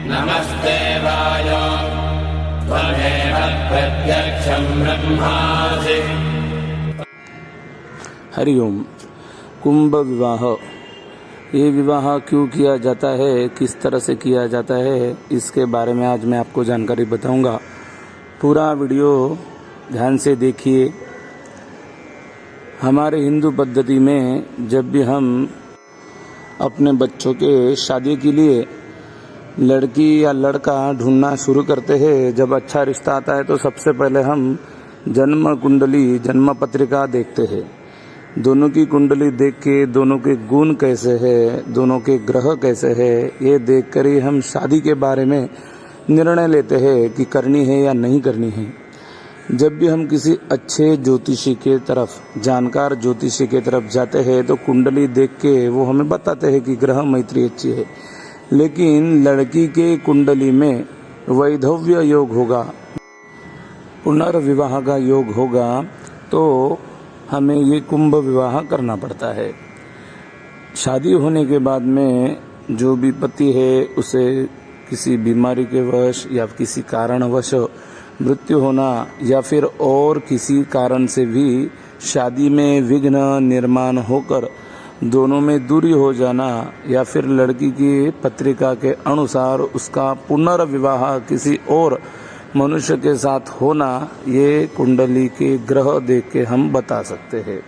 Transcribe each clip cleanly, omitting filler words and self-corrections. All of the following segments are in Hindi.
नमस्ते वाय त्वमेव प्रत्यक्षं ब्रह्मासि। हरिओम। कुंभ विवाह, ये विवाह क्यों किया जाता है, किस तरह से किया जाता है, इसके बारे में आज मैं आपको जानकारी बताऊंगा। पूरा वीडियो ध्यान से देखिए। हमारे हिंदू पद्धति में जब भी हम अपने बच्चों के शादी के लिए लड़की या लड़का ढूंढना शुरू करते हैं, जब अच्छा रिश्ता आता है तो सबसे पहले हम जन्म कुंडली, जन्म पत्रिका देखते हैं। दोनों की कुंडली देख के दोनों के गुण कैसे हैं, दोनों के ग्रह कैसे हैं, ये देखकर ही हम शादी के बारे में निर्णय लेते हैं कि करनी है या नहीं करनी है। जब भी हम किसी अच्छे ज्योतिषी के तरफ, जानकार ज्योतिषी के तरफ जाते हैं तो कुंडली देख के वो हमें बताते हैं कि ग्रह मैत्री अच्छी है। लेकिन लड़की के कुंडली में वैधव्य योग होगा, पुनर्विवाह का योग होगा, तो हमें ये कुंभ विवाह करना पड़ता है। शादी होने के बाद में जो भी पति है उसे किसी बीमारी के वश या किसी कारणवश मृत्यु होना या फिर और किसी कारण से भी शादी में विघ्न निर्माण होकर दोनों में दूरी हो जाना, या फिर लड़की की पत्रिका के अनुसार उसका पुनर्विवाह किसी और मनुष्य के साथ होना, ये कुंडली के ग्रह देख के हम बता सकते हैं।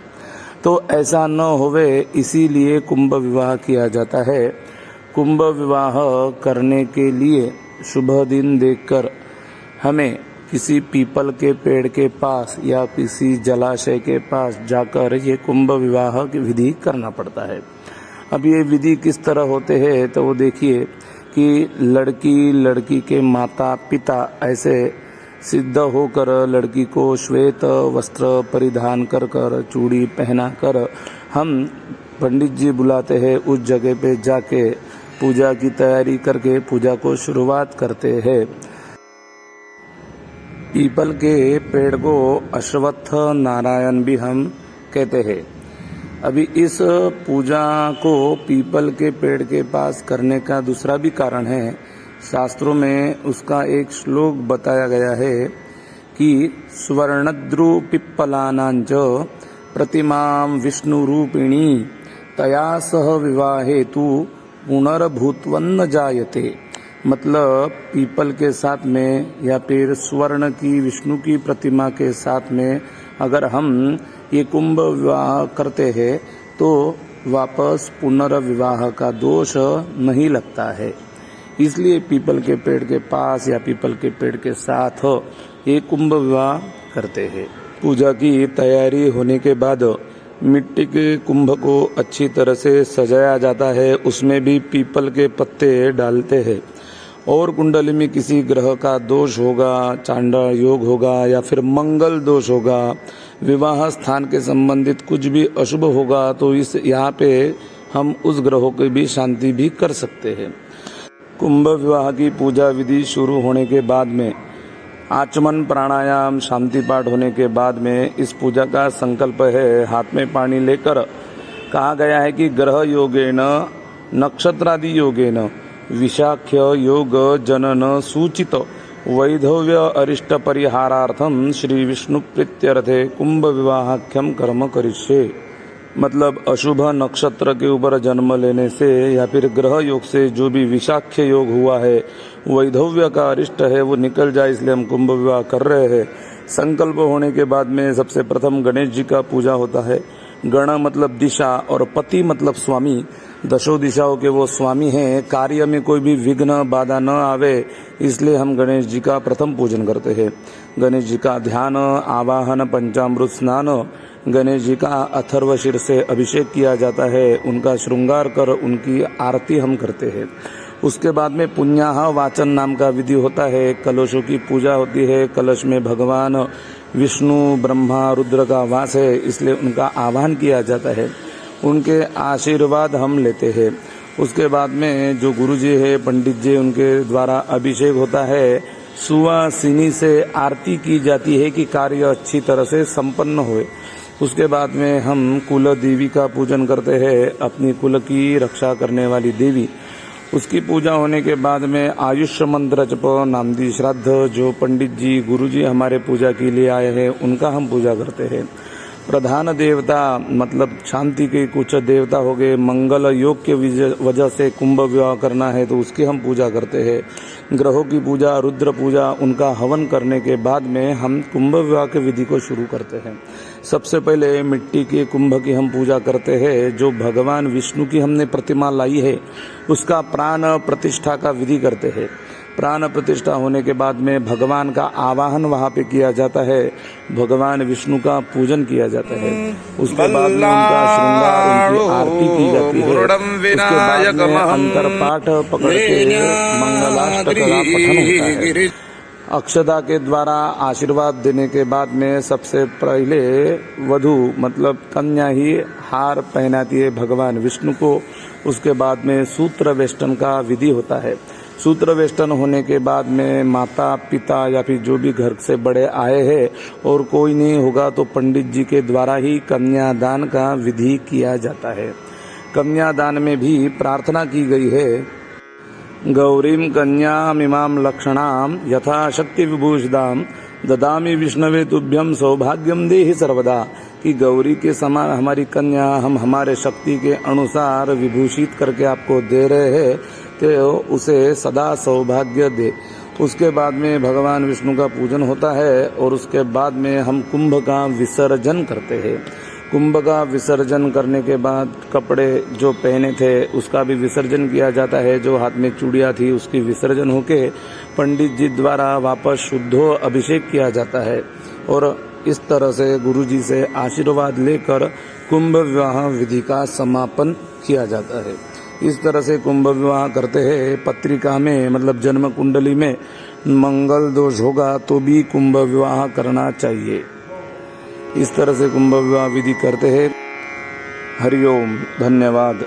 तो ऐसा न होवे इसीलिए कुंभ विवाह किया जाता है। कुंभ विवाह करने के लिए शुभ दिन देखकर हमें किसी पीपल के पेड़ के पास या किसी जलाशय के पास जाकर ये कुंभ विवाह की विधि करना पड़ता है। अब ये विधि किस तरह होते हैं तो वो देखिए कि लड़की के माता पिता ऐसे सिद्ध होकर लड़की को श्वेत वस्त्र परिधान कर चूड़ी पहना कर हम पंडित जी बुलाते हैं, उस जगह पे जाके पूजा की तैयारी करके पूजा को शुरुआत करते हैं। पीपल के पेड़ को अश्वत्थ नारायण भी हम कहते हैं। अभी इस पूजा को पीपल के पेड़ के पास करने का दूसरा भी कारण है। शास्त्रों में उसका एक श्लोक बताया गया है कि स्वर्णद्रु पिप्पलानांच प्रतिमां विष्णु रूपिणी तया सह विवाहेतु पुनर्भूत्वन्न जायते। मतलब पीपल के साथ में या फिर स्वर्ण की विष्णु की प्रतिमा के साथ में अगर हम ये कुंभ विवाह करते हैं तो वापस पुनर्विवाह का दोष नहीं लगता है। इसलिए पीपल के पेड़ के पास या पीपल के पेड़ के साथ ये कुंभ विवाह करते हैं। पूजा की तैयारी होने के बाद मिट्टी के कुंभ को अच्छी तरह से सजाया जाता है, उसमें भी पीपल के पत्ते डालते हैं। और कुंडली में किसी ग्रह का दोष होगा, चांडा योग होगा या फिर मंगल दोष होगा, विवाह स्थान के संबंधित कुछ भी अशुभ होगा तो इस यहाँ पे हम उस ग्रहों की भी शांति भी कर सकते हैं। कुंभ विवाह की पूजा विधि शुरू होने के बाद में आचमन प्राणायाम शांति पाठ होने के बाद में इस पूजा का संकल्प है। हाथ में पानी लेकर कहा गया है कि ग्रह योगेन नक्षत्रादि योगेन विशाख्य योग जनन सूचित वैधव्य अरिष्ट परिहारार्थम श्री विष्णु प्रीत्यर्थे कुंभ विवाहाख्यम कर्म करिष्ये। मतलब अशुभ नक्षत्र के ऊपर जन्म लेने से या फिर ग्रह योग से जो भी विशाख्य योग हुआ है, वैधव्य का अरिष्ट है, वो निकल जाए, इसलिए हम कुंभ विवाह कर रहे हैं। संकल्प होने के बाद में सबसे प्रथम गणेश जी का पूजा होता है। गण मतलब दिशा और पति मतलब स्वामी, दशों दिशाओं के वो स्वामी हैं। कार्य में कोई भी विघ्न बाधा न आवे इसलिए हम गणेश जी का प्रथम पूजन करते हैं। गणेश जी का ध्यान, आवाहन, पंचामृत स्नान, गणेश जी का अथर्व शीर से अभिषेक किया जाता है, उनका श्रृंगार कर उनकी आरती हम करते हैं। उसके बाद में पुण्याह वाचन नाम का विधि होता है। कलशों की पूजा होती है। कलश में भगवान विष्णु ब्रह्मा रुद्र का वास है, इसलिए उनका आह्वान किया जाता है, उनके आशीर्वाद हम लेते हैं। उसके बाद में जो गुरुजी है, पंडित जी, उनके द्वारा अभिषेक होता है। सुवासिनी से आरती की जाती है कि कार्य अच्छी तरह से संपन्न होए। उसके बाद में हम कुल देवी का पूजन करते हैं, अपनी कुल की रक्षा करने वाली देवी। उसकी पूजा होने के बाद में आयुष्य मंत्र जप, नामदी श्राद्ध, जो पंडित जी गुरु जी हमारे पूजा के लिए आए हैं उनका हम पूजा करते हैं। प्रधान देवता मतलब शांति के कुछ देवता हो गए, मंगल योग के वजह से कुंभ विवाह करना है तो उसकी हम पूजा करते हैं। ग्रहों की पूजा, रुद्र पूजा, उनका हवन करने के बाद में हम कुंभ विवाह के विधि को शुरू करते हैं। सबसे पहले मिट्टी के कुंभ की हम पूजा करते हैं। जो भगवान विष्णु की हमने प्रतिमा लाई है उसका प्राण प्रतिष्ठा का विधि करते हैं। प्राण प्रतिष्ठा होने के बाद में भगवान का आवाहन वहाँ पे किया जाता है, भगवान विष्णु का पूजन किया जाता है। उसके बाद में उनका श्रृंगार, उनकी आरती की जाती है। उसके बाद में अंतरपाठ पकड़ के मंगलाष्टक का पठन होता है। अक्षता के द्वारा आशीर्वाद देने के बाद में सबसे पहले वधू मतलब कन्या ही हार पहनाती है भगवान विष्णु को। उसके बाद में सूत्र वेष्टन का विधि होता है। सूत्र वेष्टन होने के बाद में माता पिता या फिर जो भी घर से बड़े आए हैं और कोई नहीं होगा तो पंडित जी के द्वारा ही कन्यादान का विधि किया जाता है। कन्यादान में भी प्रार्थना की गई है, गौरीम कन्यामिमां लक्षणाम यथा शक्ति विभूषिताम ददामि विष्णवे तुभ्यम सौभाग्यम देहि सर्वदा, कि गौरी के समान हमारी कन्या हम हमारे शक्ति के अनुसार विभूषित करके आपको दे रहे हैं, तो उसे सदा सौभाग्य दे। उसके बाद में भगवान विष्णु का पूजन होता है और उसके बाद में हम कुंभ का विसर्जन करते हैं। कुंभ का विसर्जन करने के बाद कपड़े जो पहने थे उसका भी विसर्जन किया जाता है। जो हाथ में चूड़ियाँ थी उसकी विसर्जन होके पंडित जी द्वारा वापस शुद्धो अभिषेक किया जाता है और इस तरह से गुरु जी से आशीर्वाद लेकर कुंभ विवाह विधि का समापन किया जाता है। इस तरह से कुंभ विवाह करते हैं। पत्रिका में मतलब जन्म कुंडली में मंगल दोष होगा तो भी कुंभ विवाह करना चाहिए। इस तरह से कुंभ विवाह विधि करते हैं। हरिओम, धन्यवाद।